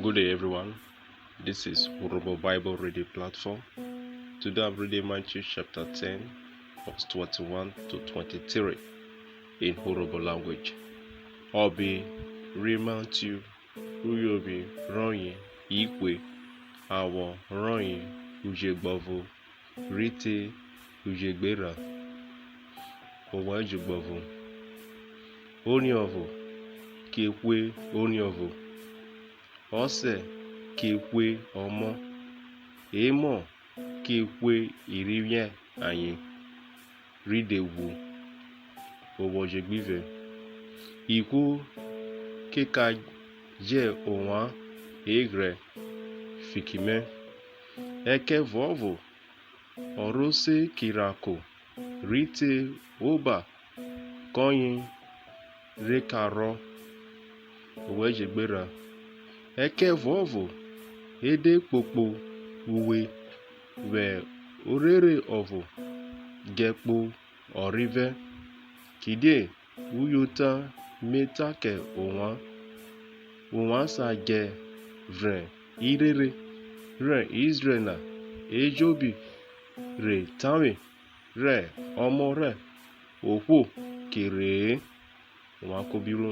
Good day, everyone. This is Urobo Bible Reading Platform. Today I'm reading Matthew chapter 10, verse 21 to 23 in Urobo language. Obi Rimantu Uyobi Ronyi Ikwe Awo Ronyi Ujegbovo Rite Ujegbera Owajugbovo Oniovo Kekwe Oniovo Ose kekwe ọmọ èémọ̀ kekwe ìrìyẹ àyìn rídèwò òwòjègbìvẹ ìkú kíka jẹ òwà ègrẹ fìkìmẹ ẹkẹ vọvọ ọrọsẹ kìràkò rite ọba kọyin rékàrọ òwòjègbèrà eke vovo ede kpokpo uwe we orere ovo gekpo orive kide uyota metake onwa sa ge vre irere re Israel ejobi re tawe re omo re okwo kere onwa kobiro